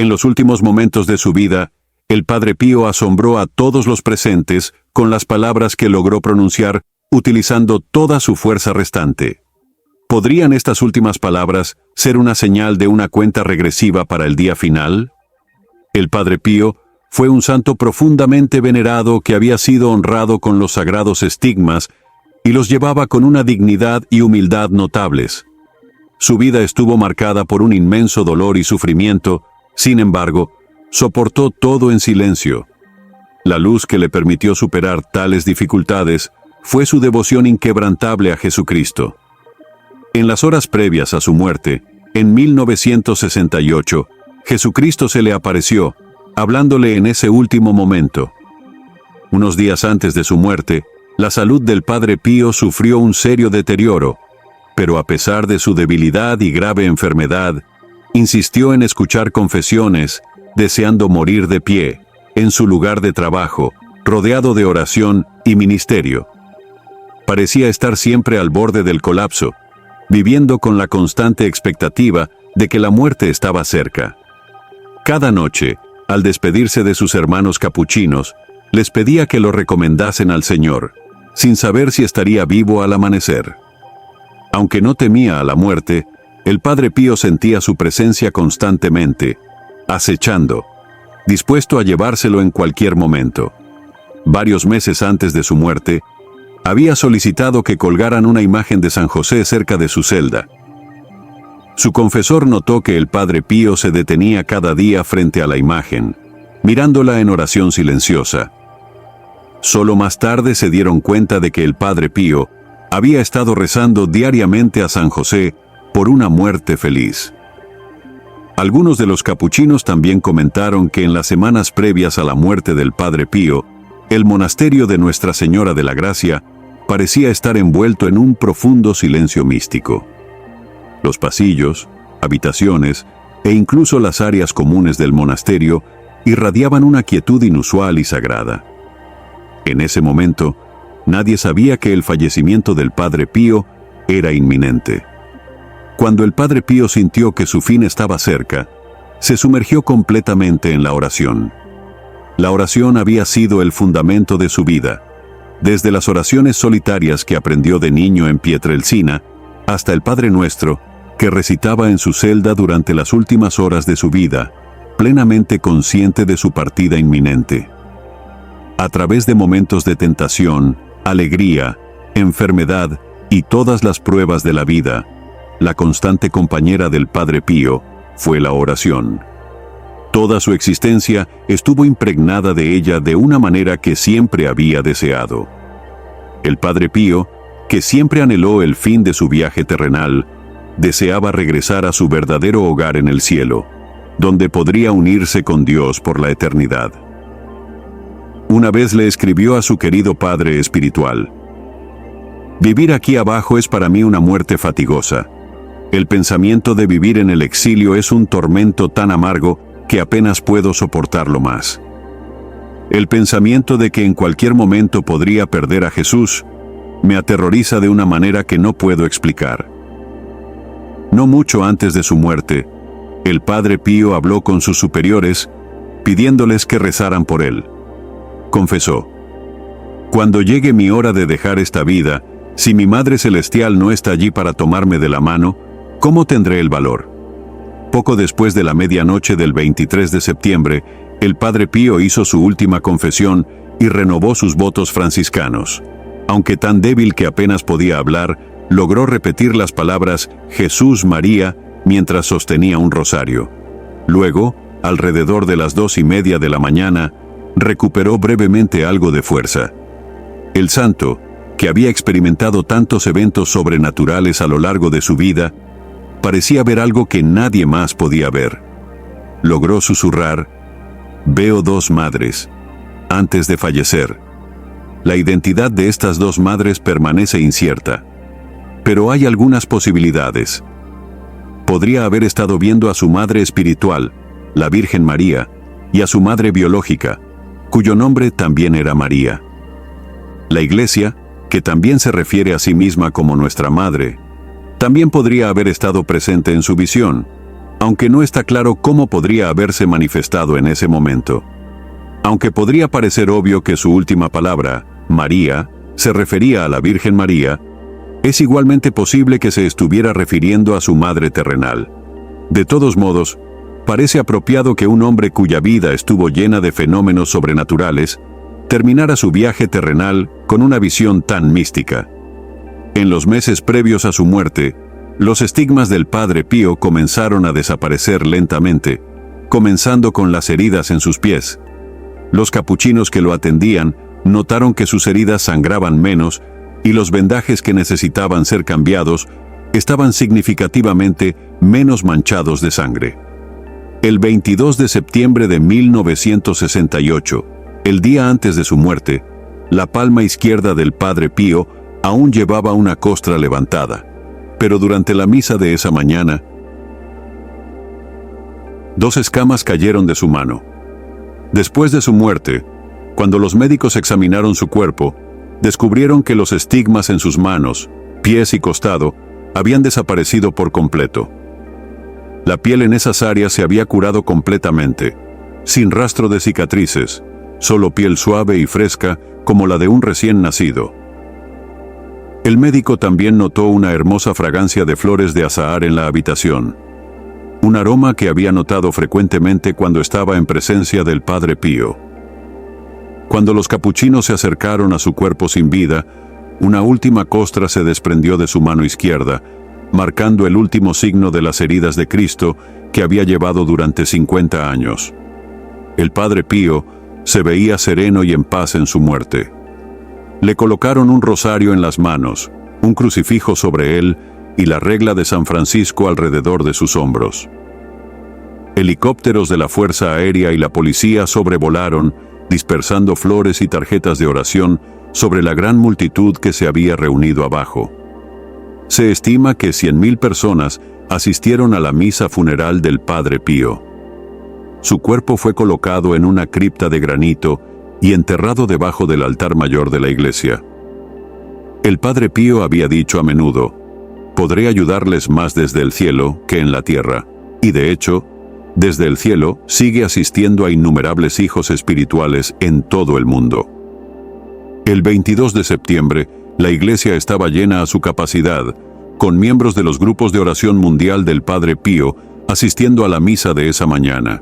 En los últimos momentos de su vida, el Padre Pío asombró a todos los presentes con las palabras que logró pronunciar utilizando toda su fuerza restante. ¿Podrían estas últimas palabras ser una señal de una cuenta regresiva para el día final? El Padre Pío fue un santo profundamente venerado que había sido honrado con los sagrados estigmas y los llevaba con una dignidad y humildad notables. Su vida estuvo marcada por un inmenso dolor y sufrimiento, sin embargo, soportó todo en silencio. La luz que le permitió superar tales dificultades fue su devoción inquebrantable a Jesucristo. En las horas previas a su muerte, en 1968, Jesucristo se le apareció, hablándole en ese último momento. Unos días antes de su muerte, la salud del Padre Pío sufrió un serio deterioro, pero a pesar de su debilidad y grave enfermedad, insistió en escuchar confesiones, deseando morir de pie, en su lugar de trabajo, rodeado de oración y ministerio. Parecía estar siempre al borde del colapso, viviendo con la constante expectativa de que la muerte estaba cerca. Cada noche, al despedirse de sus hermanos capuchinos, les pedía que lo recomendasen al Señor, sin saber si estaría vivo al amanecer. Aunque no temía a la muerte, el Padre Pío sentía su presencia constantemente, acechando, dispuesto a llevárselo en cualquier momento. Varios meses antes de su muerte, había solicitado que colgaran una imagen de San José cerca de su celda. Su confesor notó que el Padre Pío se detenía cada día frente a la imagen, mirándola en oración silenciosa. Solo más tarde se dieron cuenta de que el Padre Pío había estado rezando diariamente a San José por una muerte feliz. Algunos de los capuchinos también comentaron que en las semanas previas a la muerte del Padre Pío, el monasterio de Nuestra Señora de la Gracia parecía estar envuelto en un profundo silencio místico. Los pasillos, habitaciones e incluso las áreas comunes del monasterio irradiaban una quietud inusual y sagrada. En ese momento, nadie sabía que el fallecimiento del Padre Pío era inminente. Cuando el Padre Pío sintió que su fin estaba cerca, se sumergió completamente en la oración. La oración había sido el fundamento de su vida, desde las oraciones solitarias que aprendió de niño en Pietrelcina, hasta el Padre Nuestro, que recitaba en su celda durante las últimas horas de su vida, plenamente consciente de su partida inminente. A través de momentos de tentación, alegría, enfermedad y todas las pruebas de la vida, la constante compañera del Padre Pío fue la oración. Toda su existencia estuvo impregnada de ella de una manera que siempre había deseado. El Padre Pío, que siempre anheló el fin de su viaje terrenal, deseaba regresar a su verdadero hogar en el cielo, donde podría unirse con Dios por la eternidad. Una vez le escribió a su querido padre espiritual: «Vivir aquí abajo es para mí una muerte fatigosa. El pensamiento de vivir en el exilio es un tormento tan amargo que apenas puedo soportarlo más. El pensamiento de que en cualquier momento podría perder a Jesús me aterroriza de una manera que no puedo explicar». No mucho antes de su muerte, el Padre Pío habló con sus superiores, pidiéndoles que rezaran por él. Confesó: «Cuando llegue mi hora de dejar esta vida, si mi Madre Celestial no está allí para tomarme de la mano, ¿cómo tendré el valor?». Poco después de la medianoche del 23 de septiembre, el Padre Pío hizo su última confesión y renovó sus votos franciscanos. Aunque tan débil que apenas podía hablar, logró repetir las palabras Jesús María mientras sostenía un rosario. Luego, alrededor de las 2:30 de la mañana, recuperó brevemente algo de fuerza. El santo, que había experimentado tantos eventos sobrenaturales a lo largo de su vida, parecía ver algo que nadie más podía ver. Logró susurrar: «Veo dos madres», antes de fallecer. La identidad de estas dos madres permanece incierta, pero hay algunas posibilidades. Podría haber estado viendo a su madre espiritual, la Virgen María, y a su madre biológica, cuyo nombre también era María. La Iglesia, que también se refiere a sí misma como nuestra madre, también podría haber estado presente en su visión, aunque no está claro cómo podría haberse manifestado en ese momento. Aunque podría parecer obvio que su última palabra, María, se refería a la Virgen María, es igualmente posible que se estuviera refiriendo a su madre terrenal. De todos modos, parece apropiado que un hombre cuya vida estuvo llena de fenómenos sobrenaturales terminara su viaje terrenal con una visión tan mística. En los meses previos a su muerte, los estigmas del Padre Pío comenzaron a desaparecer lentamente, comenzando con las heridas en sus pies. Los capuchinos que lo atendían notaron que sus heridas sangraban menos y los vendajes que necesitaban ser cambiados estaban significativamente menos manchados de sangre. El 22 de septiembre de 1968, el día antes de su muerte, la palma izquierda del Padre Pío aún llevaba una costra levantada, pero durante la misa de esa mañana, 2 escamas cayeron de su mano. Después de su muerte, cuando los médicos examinaron su cuerpo, descubrieron que los estigmas en sus manos, pies y costado habían desaparecido por completo. La piel en esas áreas se había curado completamente, sin rastro de cicatrices, solo piel suave y fresca como la de un recién nacido. El médico también notó una hermosa fragancia de flores de azahar en la habitación, un aroma que había notado frecuentemente cuando estaba en presencia del Padre Pío. Cuando los capuchinos se acercaron a su cuerpo sin vida, una última costra se desprendió de su mano izquierda, marcando el último signo de las heridas de Cristo que había llevado durante 50 años. El Padre Pío se veía sereno y en paz en su muerte. Le colocaron un rosario en las manos, un crucifijo sobre él y la regla de San Francisco alrededor de sus hombros. Helicópteros de la Fuerza Aérea y la policía sobrevolaron, dispersando flores y tarjetas de oración sobre la gran multitud que se había reunido abajo. Se estima que 100.000 personas asistieron a la misa funeral del Padre Pío. Su cuerpo fue colocado en una cripta de granito y enterrado debajo del altar mayor de la iglesia. El Padre Pío había dicho a menudo: «Podré ayudarles más desde el cielo que en la tierra», y de hecho, desde el cielo sigue asistiendo a innumerables hijos espirituales en todo el mundo. El 22 de septiembre, la iglesia estaba llena a su capacidad, con miembros de los grupos de oración mundial del Padre Pío asistiendo a la misa de esa mañana.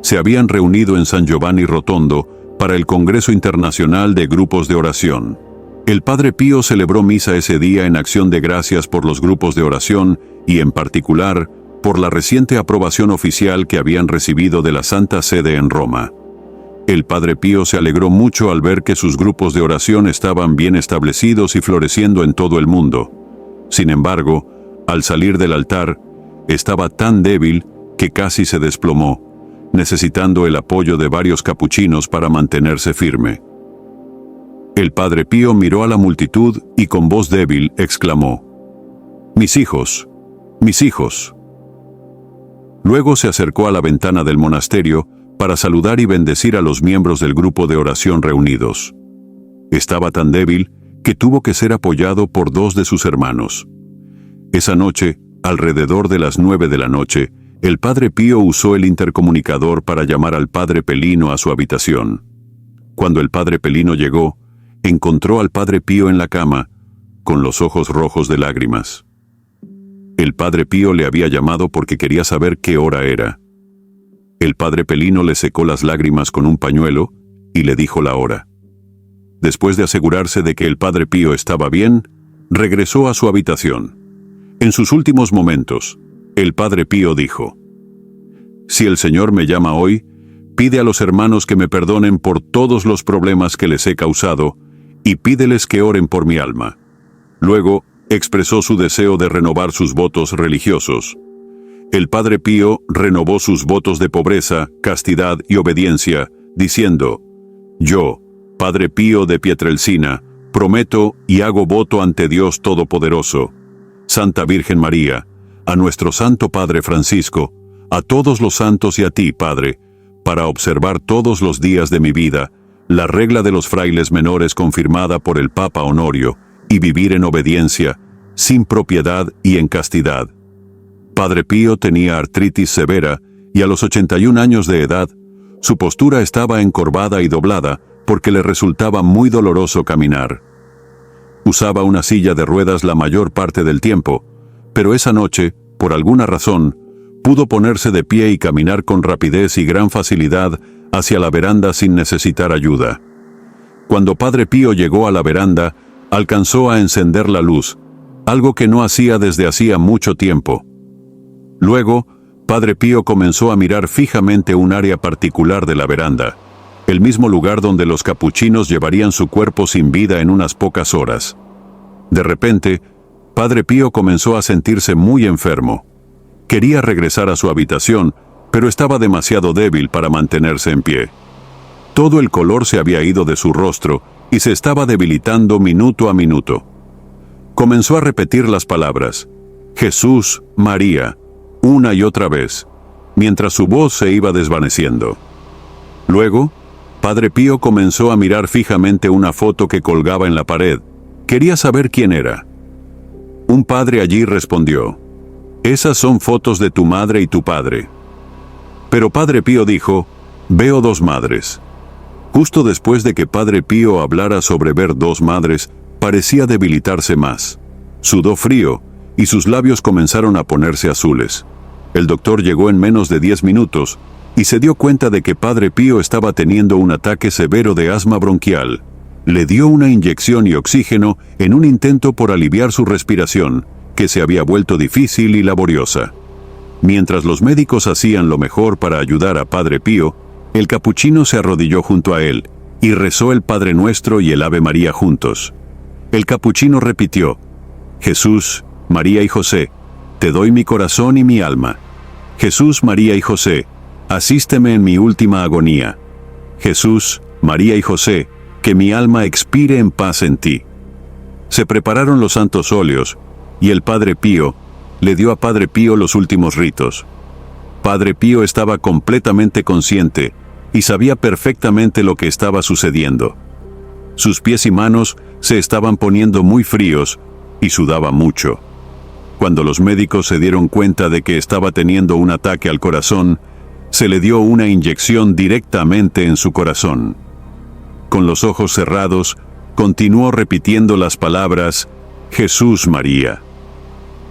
Se habían reunido en San Giovanni Rotondo para el Congreso Internacional de Grupos de Oración. El Padre Pío celebró misa ese día en acción de gracias por los grupos de oración y, en particular, por la reciente aprobación oficial que habían recibido de la Santa Sede en Roma. El Padre Pío se alegró mucho al ver que sus grupos de oración estaban bien establecidos y floreciendo en todo el mundo. Sin embargo, al salir del altar, estaba tan débil que casi se desplomó, necesitando el apoyo de varios capuchinos para mantenerse firme. El Padre Pío miró a la multitud y con voz débil exclamó: «Mis hijos, mis hijos». Luego se acercó a la ventana del monasterio para saludar y bendecir a los miembros del grupo de oración reunidos. Estaba tan débil que tuvo que ser apoyado por 2 de sus hermanos. Esa noche, alrededor de las 9 de la noche, el Padre Pío usó el intercomunicador para llamar al Padre Pelino a su habitación. Cuando el Padre Pelino llegó, encontró al Padre Pío en la cama, con los ojos rojos de lágrimas. El Padre Pío le había llamado porque quería saber qué hora era. El Padre Pelino le secó las lágrimas con un pañuelo y le dijo la hora. Después de asegurarse de que el Padre Pío estaba bien, regresó a su habitación. En sus últimos momentos, el Padre Pío dijo: «Si el Señor me llama hoy, pide a los hermanos que me perdonen por todos los problemas que les he causado y pídeles que oren por mi alma». Luego, expresó su deseo de renovar sus votos religiosos. El Padre Pío renovó sus votos de pobreza, castidad y obediencia, diciendo: «Yo, Padre Pío de Pietrelcina, prometo y hago voto ante Dios Todopoderoso, Santa Virgen María, a nuestro Santo Padre Francisco, a todos los santos y a ti, Padre, para observar todos los días de mi vida la regla de los frailes menores confirmada por el Papa Honorio, y vivir en obediencia, sin propiedad y en castidad. Padre Pío tenía artritis severa y a los 81 años de edad, su postura estaba encorvada y doblada porque le resultaba muy doloroso caminar. Usaba una silla de ruedas la mayor parte del tiempo, pero esa noche, por alguna razón, pudo ponerse de pie y caminar con rapidez y gran facilidad hacia la veranda sin necesitar ayuda. Cuando Padre Pío llegó a la veranda, alcanzó a encender la luz, algo que no hacía desde hacía mucho tiempo. Luego, Padre Pío comenzó a mirar fijamente un área particular de la veranda, el mismo lugar donde los capuchinos llevarían su cuerpo sin vida en unas pocas horas. De repente, Padre Pío comenzó a sentirse muy enfermo. Quería regresar a su habitación, pero estaba demasiado débil para mantenerse en pie. Todo el color se había ido de su rostro y se estaba debilitando minuto a minuto. Comenzó a repetir las palabras, Jesús, María, una y otra vez, mientras su voz se iba desvaneciendo. Luego, Padre Pío comenzó a mirar fijamente una foto que colgaba en la pared. Quería saber quién era. Un padre allí respondió, «Esas son fotos de tu madre y tu padre». Pero Padre Pío dijo, «Veo dos madres». Justo después de que Padre Pío hablara sobre ver dos madres, parecía debilitarse más. Sudó frío y sus labios comenzaron a ponerse azules. El doctor llegó en menos de 10 minutos y se dio cuenta de que Padre Pío estaba teniendo un ataque severo de asma bronquial. Le dio una inyección y oxígeno en un intento por aliviar su respiración, que se había vuelto difícil y laboriosa. Mientras los médicos hacían lo mejor para ayudar a Padre Pío, el capuchino se arrodilló junto a él y rezó el Padre Nuestro y el Ave María juntos. El capuchino repitió, Jesús, María y José, te doy mi corazón y mi alma. Jesús, María y José, asísteme en mi última agonía. Jesús, María y José, que mi alma expire en paz en ti. Se prepararon los santos óleos, y el Padre Pío le dio a Padre Pío los últimos ritos. Padre Pío estaba completamente consciente y sabía perfectamente lo que estaba sucediendo. Sus pies y manos se estaban poniendo muy fríos y sudaba mucho. Cuando los médicos se dieron cuenta de que estaba teniendo un ataque al corazón, se le dio una inyección directamente en su corazón. Con los ojos cerrados, continuó repitiendo las palabras, Jesús, María.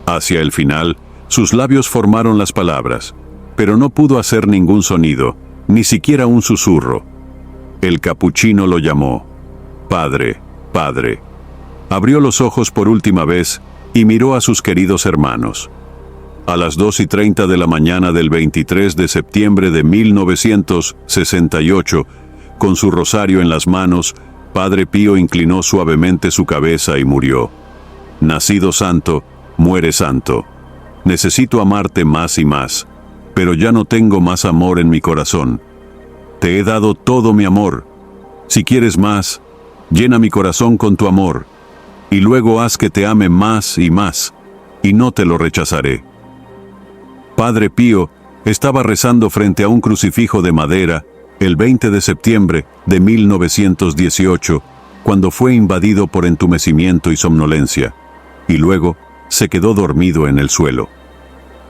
Hacia el final, sus labios formaron las palabras, pero no pudo hacer ningún sonido, ni siquiera un susurro. El capuchino lo llamó, Padre, Padre. Abrió los ojos por última vez y miró a sus queridos hermanos. A las 2:30 de la mañana del 23 de septiembre de 1968, con su rosario en las manos, Padre Pío inclinó suavemente su cabeza y murió. Nacido santo, muere santo. Necesito amarte más y más, pero ya no tengo más amor en mi corazón. Te he dado todo mi amor. Si quieres más, llena mi corazón con tu amor, y luego haz que te ame más, y no te lo rechazaré. Padre Pío estaba rezando frente a un crucifijo de madera el 20 de septiembre de 1918, cuando fue invadido por entumecimiento y somnolencia, y luego se quedó dormido en el suelo.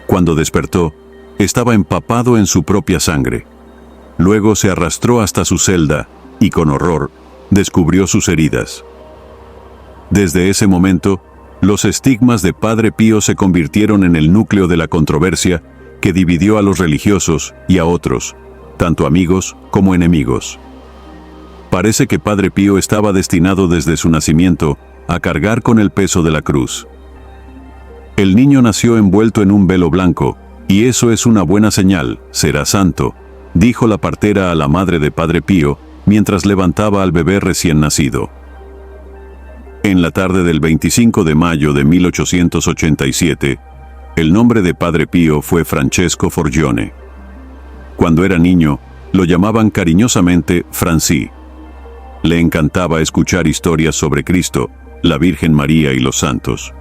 Cuando despertó, estaba empapado en su propia sangre. Luego se arrastró hasta su celda y, con horror, descubrió sus heridas. Desde ese momento, los estigmas de Padre Pío se convirtieron en el núcleo de la controversia que dividió a los religiosos y a otros, tanto amigos como enemigos. Parece que Padre Pío estaba destinado desde su nacimiento a cargar con el peso de la cruz. El niño nació envuelto en un velo blanco, y eso es una buena señal, será santo, dijo la partera a la madre de Padre Pío mientras levantaba al bebé recién nacido. En la tarde del 25 de mayo de 1887, el nombre de Padre Pío fue Francesco Forgione. Cuando era niño, lo llamaban cariñosamente Francí. Le encantaba escuchar historias sobre Cristo, la Virgen María y los santos.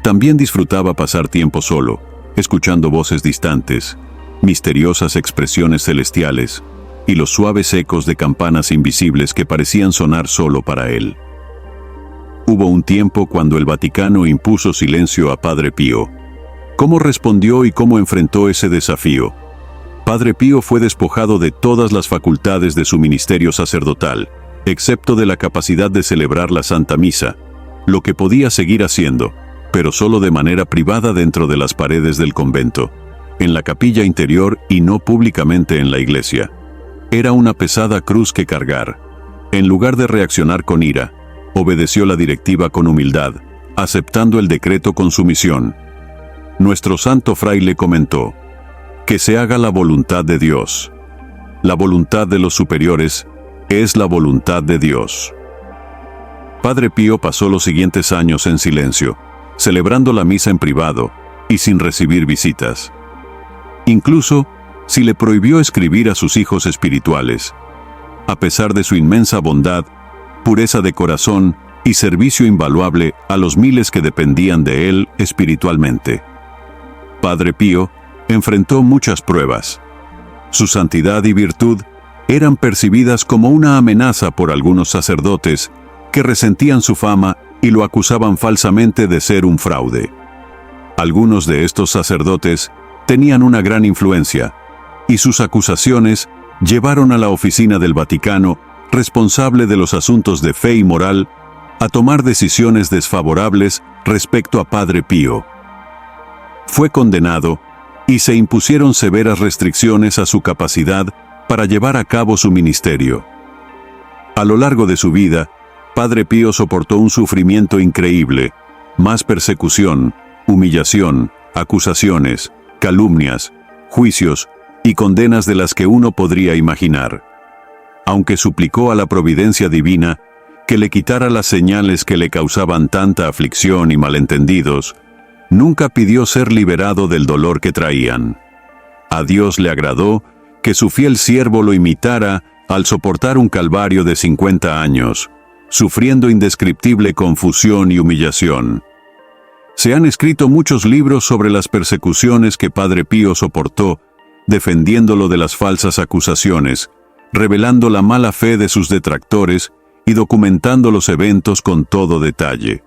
También disfrutaba pasar tiempo solo, escuchando voces distantes, misteriosas expresiones celestiales y los suaves ecos de campanas invisibles que parecían sonar solo para él. Hubo un tiempo cuando el Vaticano impuso silencio a Padre Pío. ¿Cómo respondió y cómo enfrentó ese desafío? Padre Pío fue despojado de todas las facultades de su ministerio sacerdotal, excepto de la capacidad de celebrar la Santa Misa, lo que podía seguir haciendo, pero solo de manera privada dentro de las paredes del convento, en la capilla interior y no públicamente en la iglesia. Era una pesada cruz que cargar. En lugar de reaccionar con ira, obedeció la directiva con humildad, aceptando el decreto con sumisión. Nuestro santo fraile comentó: que se haga la voluntad de Dios. La voluntad de los superiores es la voluntad de Dios. Padre Pío pasó los siguientes años en silencio, celebrando la misa en privado y sin recibir visitas. Incluso se le prohibió escribir a sus hijos espirituales. A pesar de su inmensa bondad, pureza de corazón y servicio invaluable a los miles que dependían de él espiritualmente. Padre Pío enfrentó muchas pruebas. Su santidad y virtud eran percibidas como una amenaza por algunos sacerdotes que resentían su fama y lo acusaban falsamente de ser un fraude. Algunos de estos sacerdotes tenían una gran influencia, y sus acusaciones llevaron a la oficina del Vaticano, responsable de los asuntos de fe y moral, a tomar decisiones desfavorables respecto a Padre Pío. Fue condenado y se impusieron severas restricciones a su capacidad para llevar a cabo su ministerio. A lo largo de su vida, Padre Pío soportó un sufrimiento increíble, más persecución, humillación, acusaciones, calumnias, juicios y condenas de las que uno podría imaginar. Aunque suplicó a la providencia divina que le quitara las señales que le causaban tanta aflicción y malentendidos, nunca pidió ser liberado del dolor que traían. A Dios le agradó que su fiel siervo lo imitara al soportar un calvario de 50 años, sufriendo indescriptible confusión y humillación. Se han escrito muchos libros sobre las persecuciones que Padre Pío soportó, defendiéndolo de las falsas acusaciones, revelando la mala fe de sus detractores y documentando los eventos con todo detalle.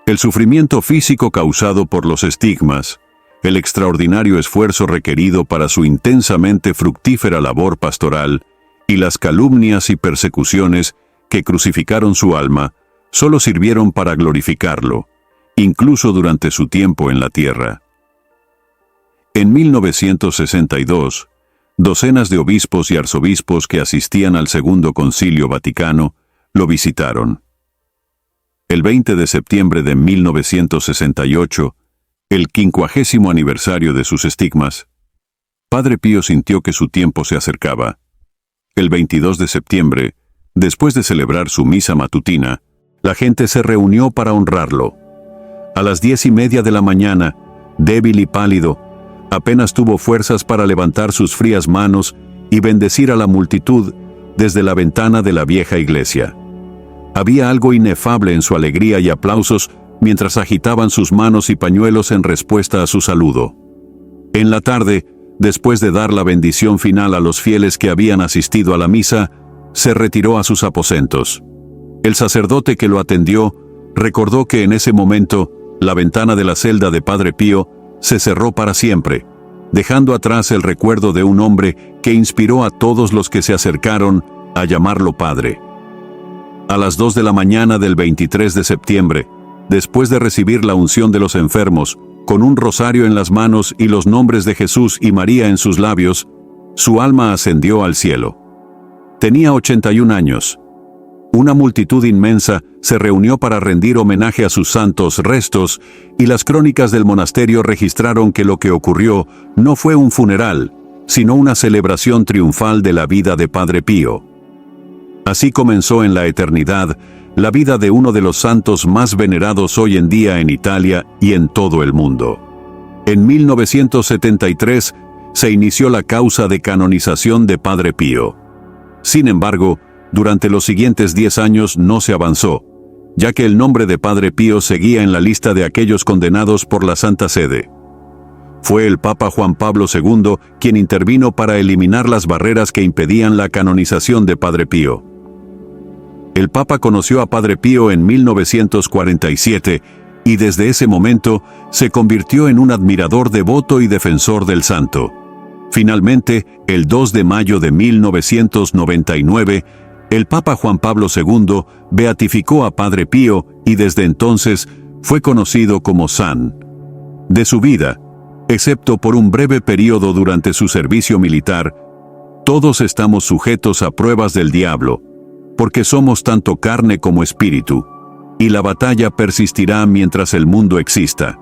El sufrimiento físico causado por los estigmas, el extraordinario esfuerzo requerido para su intensamente fructífera labor pastoral y las calumnias y persecuciones que crucificaron su alma, solo sirvieron para glorificarlo, incluso durante su tiempo en la tierra. En 1962, docenas de obispos y arzobispos que asistían al Segundo Concilio Vaticano lo visitaron. El 20 de septiembre de 1968, el 50º aniversario de sus estigmas, Padre Pío sintió que su tiempo se acercaba. El 22 de septiembre, después de celebrar su misa matutina, la gente se reunió para honrarlo. A las 10:30 de la mañana, débil y pálido, apenas tuvo fuerzas para levantar sus frías manos y bendecir a la multitud desde la ventana de la vieja iglesia. Había algo inefable en su alegría y aplausos mientras agitaban sus manos y pañuelos en respuesta a su saludo. En la tarde, después de dar la bendición final a los fieles que habían asistido a la misa, se retiró a sus aposentos. El sacerdote que lo atendió recordó que en ese momento la ventana de la celda de Padre Pío se cerró para siempre, dejando atrás el recuerdo de un hombre que inspiró a todos los que se acercaron a llamarlo Padre. A las 2 de la mañana del 23 de septiembre, después de recibir la unción de los enfermos, con un rosario en las manos y los nombres de Jesús y María en sus labios, su alma ascendió al cielo. Tenía 81 años. Una multitud inmensa se reunió para rendir homenaje a sus santos restos, y las crónicas del monasterio registraron que lo que ocurrió no fue un funeral, sino una celebración triunfal de la vida de Padre Pío. Así comenzó en la eternidad la vida de uno de los santos más venerados hoy en día en Italia y en todo el mundo. En 1973 se inició la causa de canonización de Padre Pío. Sin embargo, durante los siguientes 10 años no se avanzó, ya que el nombre de Padre Pío seguía en la lista de aquellos condenados por la Santa Sede. Fue el Papa Juan Pablo II quien intervino para eliminar las barreras que impedían la canonización de Padre Pío. El Papa conoció a Padre Pío en 1947 y desde ese momento se convirtió en un admirador devoto y defensor del santo. Finalmente, el 2 de mayo de 1999, el Papa Juan Pablo II beatificó a Padre Pío y desde entonces fue conocido como San. De su vida, excepto por un breve periodo durante su servicio militar, todos estamos sujetos a pruebas del diablo, porque somos tanto carne como espíritu, y la batalla persistirá mientras el mundo exista.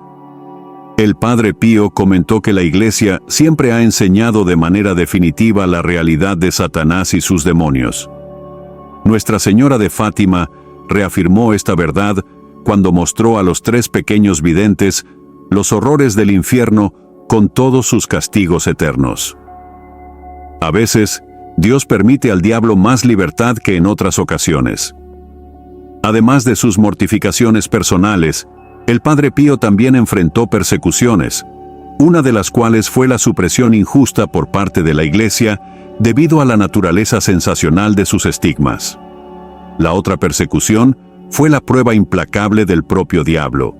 El Padre Pío comentó que la Iglesia siempre ha enseñado de manera definitiva la realidad de Satanás y sus demonios. Nuestra Señora de Fátima reafirmó esta verdad cuando mostró a los 3 pequeños videntes los horrores del infierno con todos sus castigos eternos. A veces, Dios permite al diablo más libertad que en otras ocasiones. Además de sus mortificaciones personales, el Padre Pío también enfrentó persecuciones, una de las cuales fue la supresión injusta por parte de la Iglesia debido a la naturaleza sensacional de sus estigmas. La otra persecución fue la prueba implacable del propio diablo.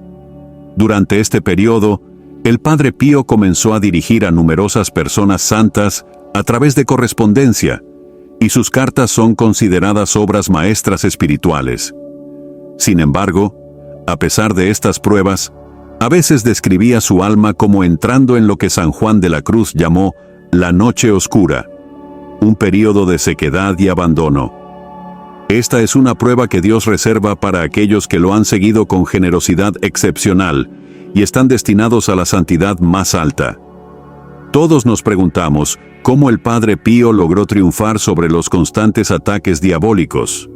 Durante este periodo, el Padre Pío comenzó a dirigir a numerosas personas santas a través de correspondencia, y sus cartas son consideradas obras maestras espirituales. Sin embargo, a pesar de estas pruebas, a veces describía su alma como entrando en lo que San Juan de la Cruz llamó la noche oscura, un período de sequedad y abandono. Esta es una prueba que Dios reserva para aquellos que lo han seguido con generosidad excepcional y están destinados a la santidad más alta. Todos nos preguntamos cómo el Padre Pío logró triunfar sobre los constantes ataques diabólicos.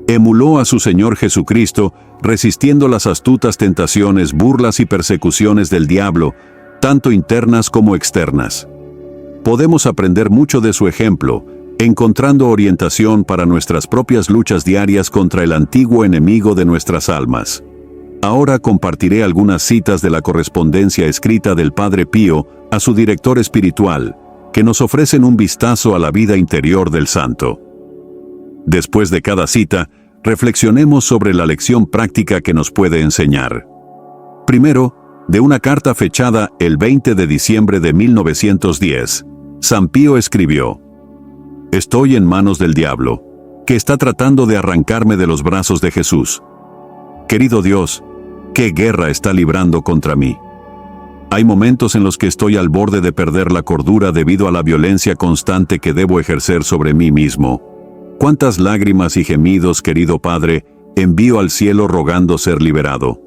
Emuló a su Señor Jesucristo, resistiendo las astutas tentaciones, burlas y persecuciones del diablo, tanto internas como externas. Podemos aprender mucho de su ejemplo, encontrando orientación para nuestras propias luchas diarias contra el antiguo enemigo de nuestras almas. Ahora compartiré algunas citas de la correspondencia escrita del Padre Pío a su director espiritual, que nos ofrecen un vistazo a la vida interior del santo. Después de cada cita, reflexionemos sobre la lección práctica que nos puede enseñar. Primero, de una carta fechada el 20 de diciembre de 1910, San Pío escribió: «Estoy en manos del diablo, que está tratando de arrancarme de los brazos de Jesús. Querido Dios, ¿qué guerra está librando contra mí? Hay momentos en los que estoy al borde de perder la cordura debido a la violencia constante que debo ejercer sobre mí mismo. Cuántas lágrimas y gemidos, querido Padre, envío al cielo rogando ser liberado.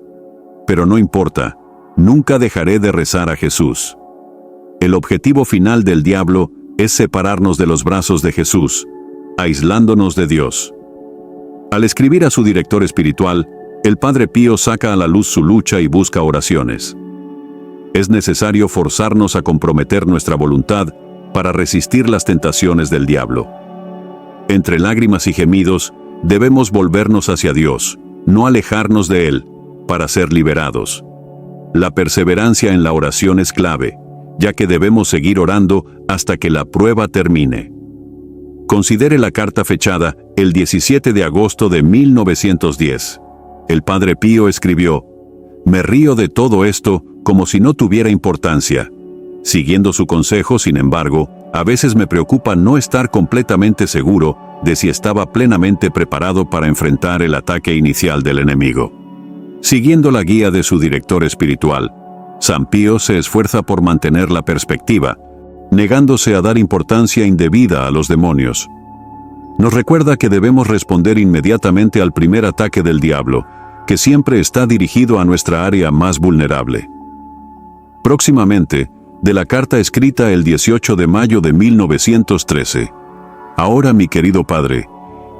Pero no importa, nunca dejaré de rezar a Jesús. El objetivo final del diablo es separarnos de los brazos de Jesús, aislándonos de Dios». Al escribir a su director espiritual, el Padre Pío saca a la luz su lucha y busca oraciones. Es necesario forzarnos a comprometer nuestra voluntad para resistir las tentaciones del diablo. Entre lágrimas y gemidos, debemos volvernos hacia Dios, no alejarnos de Él, para ser liberados. La perseverancia en la oración es clave, ya que debemos seguir orando hasta que la prueba termine. Considere la carta fechada el 17 de agosto de 1910. El Padre Pío escribió: «Me río de todo esto como si no tuviera importancia. Siguiendo su consejo, sin embargo, a veces me preocupa no estar completamente seguro de si estaba plenamente preparado para enfrentar el ataque inicial del enemigo». Siguiendo la guía de su director espiritual, San Pío se esfuerza por mantener la perspectiva, negándose a dar importancia indebida a los demonios. Nos recuerda que debemos responder inmediatamente al primer ataque del diablo, que siempre está dirigido a nuestra área más vulnerable. Próximamente, de la carta escrita el 18 de mayo de 1913. «Ahora, mi querido Padre,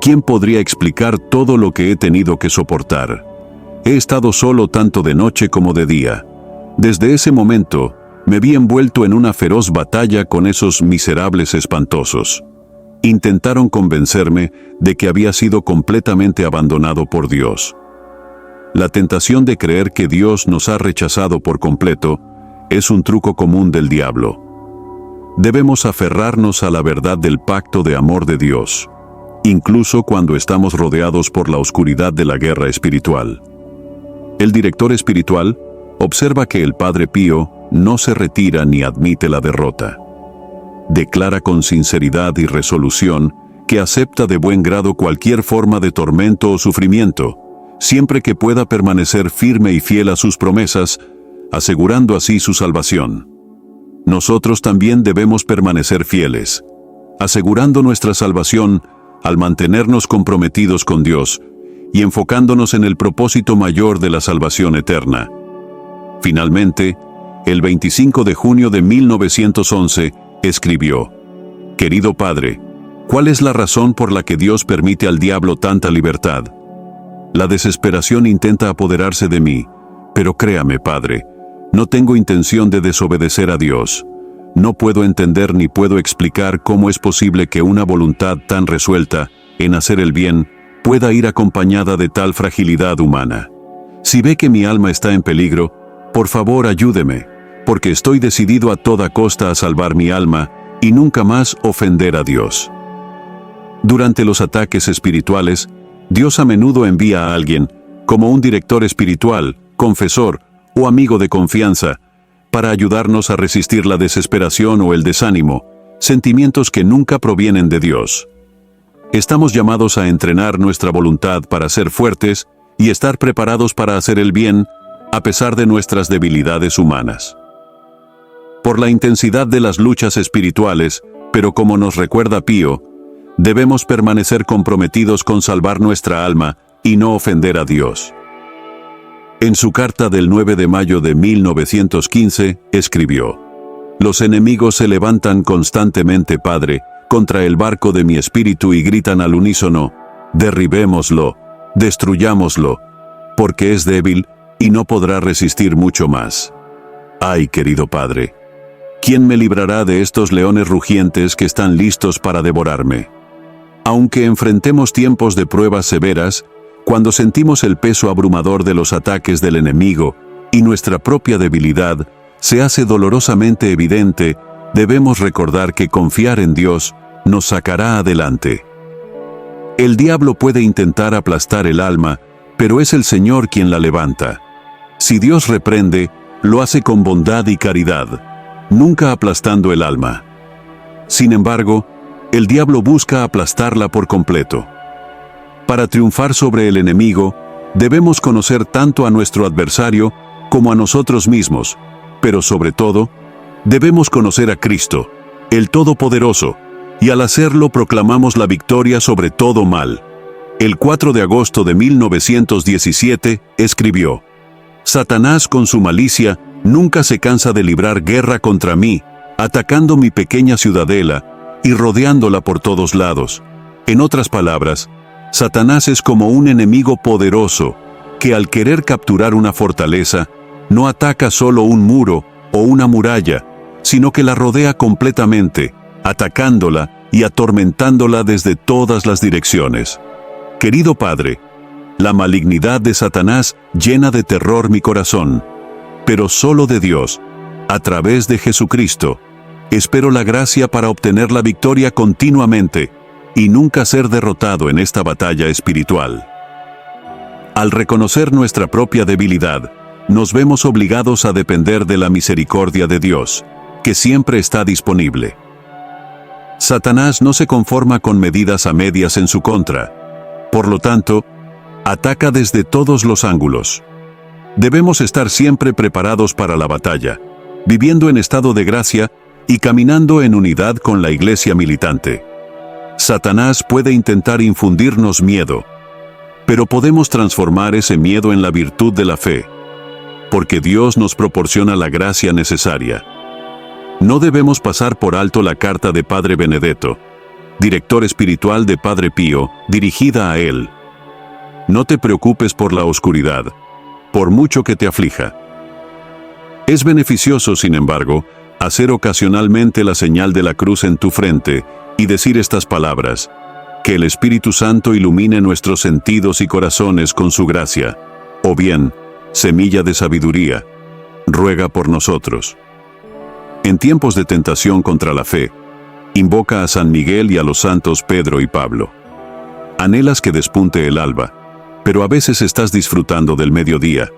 ¿quién podría explicar todo lo que he tenido que soportar? He estado solo tanto de noche como de día. Desde ese momento, me vi envuelto en una feroz batalla con esos miserables espantosos. Intentaron convencerme de que había sido completamente abandonado por Dios. La tentación de creer que Dios nos ha rechazado por completo es un truco común del diablo. Debemos aferrarnos a la verdad del pacto de amor de Dios, incluso cuando estamos rodeados por la oscuridad de la guerra espiritual. El director espiritual observa que el Padre Pío no se retira ni admite la derrota. Declara con sinceridad y resolución que acepta de buen grado cualquier forma de tormento o sufrimiento, siempre que pueda permanecer firme y fiel a sus promesas, asegurando así su salvación. Nosotros también debemos permanecer fieles, asegurando nuestra salvación al mantenernos comprometidos con Dios y enfocándonos en el propósito mayor de la salvación eterna. Finalmente, el 25 de junio de 1911, escribió: «Querido Padre, ¿cuál es la razón por la que Dios permite al diablo tanta libertad? La desesperación intenta apoderarse de mí, pero créame, Padre, no tengo intención de desobedecer a Dios. No puedo entender ni puedo explicar cómo es posible que una voluntad tan resuelta en hacer el bien pueda ir acompañada de tal fragilidad humana. Si ve que mi alma está en peligro, por favor ayúdeme, porque estoy decidido a toda costa a salvar mi alma y nunca más ofender a Dios». Durante los ataques espirituales, Dios a menudo envía a alguien, como un director espiritual, confesor o amigo de confianza, para ayudarnos a resistir la desesperación o el desánimo, sentimientos que nunca provienen de Dios. Estamos llamados a entrenar nuestra voluntad para ser fuertes y estar preparados para hacer el bien, a pesar de nuestras debilidades humanas. Por la intensidad de las luchas espirituales, pero como nos recuerda Pío, debemos permanecer comprometidos con salvar nuestra alma y no ofender a Dios. En su carta del 9 de mayo de 1915, escribió: «Los enemigos se levantan constantemente, Padre, contra el barco de mi espíritu y gritan al unísono: derribémoslo, destruyámoslo, porque es débil y no podrá resistir mucho más. Ay, querido Padre, ¿quién me librará de estos leones rugientes que están listos para devorarme? Aunque enfrentemos tiempos de pruebas severas, cuando sentimos el peso abrumador de los ataques del enemigo y nuestra propia debilidad se hace dolorosamente evidente, debemos recordar que confiar en Dios nos sacará adelante. El diablo puede intentar aplastar el alma, pero es el Señor quien la levanta. Si Dios reprende, lo hace con bondad y caridad, nunca aplastando el alma. Sin embargo, el diablo busca aplastarla por completo. Para triunfar sobre el enemigo, debemos conocer tanto a nuestro adversario como a nosotros mismos, pero sobre todo, debemos conocer a Cristo, el Todopoderoso, y al hacerlo proclamamos la victoria sobre todo mal. El 4 de agosto de 1917, escribió: «Satanás con su malicia nunca se cansa de librar guerra contra mí, atacando mi pequeña ciudadela y rodeándola por todos lados. En otras palabras, Satanás es como un enemigo poderoso que al querer capturar una fortaleza, no ataca solo un muro o una muralla, sino que la rodea completamente, atacándola y atormentándola desde todas las direcciones. Querido Padre, la malignidad de Satanás llena de terror mi corazón, pero solo de Dios, a través de Jesucristo, espero la gracia para obtener la victoria continuamente y nunca ser derrotado en esta batalla espiritual. Al reconocer nuestra propia debilidad, nos vemos obligados a depender de la misericordia de Dios, que siempre está disponible. Satanás no se conforma con medidas a medias en su contra. Por lo tanto, ataca desde todos los ángulos. Debemos estar siempre preparados para la batalla, viviendo en estado de gracia y caminando en unidad con la iglesia militante. Satanás puede intentar infundirnos miedo, pero podemos transformar ese miedo en la virtud de la fe, porque Dios nos proporciona la gracia necesaria. No debemos pasar por alto la carta de Padre Benedetto, director espiritual de Padre Pío, dirigida a él. No te preocupes por la oscuridad, por mucho que te aflija. Es beneficioso, sin embargo, hacer ocasionalmente la señal de la cruz en tu frente y decir estas palabras: que el Espíritu Santo ilumine nuestros sentidos y corazones con su gracia, o bien, semilla de sabiduría, ruega por nosotros. En tiempos de tentación contra la fe, invoca a San Miguel y a los santos Pedro y Pablo. Anhelas que despunte el alba, pero a veces estás disfrutando del mediodía,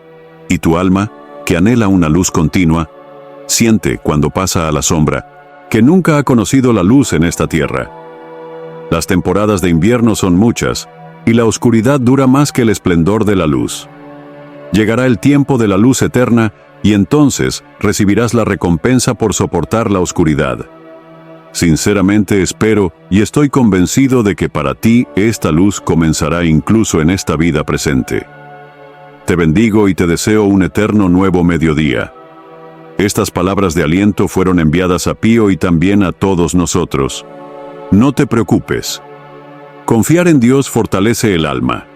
Y tu alma, que anhela una luz continua, siente, cuando pasa a la sombra, que nunca ha conocido la luz en esta tierra. Las temporadas de invierno son muchas, y la oscuridad dura más que el esplendor de la luz. Llegará el tiempo de la luz eterna, y entonces recibirás la recompensa por soportar la oscuridad. Sinceramente espero y estoy convencido de que para ti esta luz comenzará incluso en esta vida presente. Te bendigo y te deseo un eterno nuevo mediodía. Estas palabras de aliento fueron enviadas a Pío y también a todos nosotros. No te preocupes. Confiar en Dios fortalece el alma.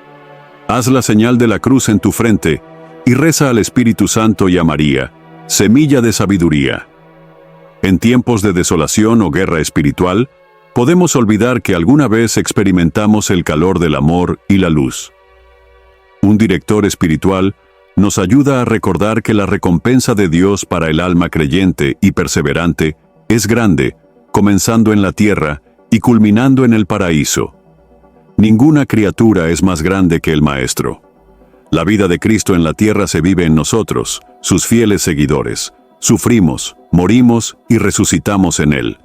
Haz la señal de la cruz en tu frente y reza al Espíritu Santo y a María, semilla de sabiduría. En tiempos de desolación o guerra espiritual, podemos olvidar que alguna vez experimentamos el calor del amor y la luz. Un director espiritual nos ayuda a recordar que la recompensa de Dios para el alma creyente y perseverante es grande, comenzando en la tierra y culminando en el paraíso. Ninguna criatura es más grande que el Maestro. La vida de Cristo en la tierra se vive en nosotros, sus fieles seguidores. Sufrimos, morimos y resucitamos en Él.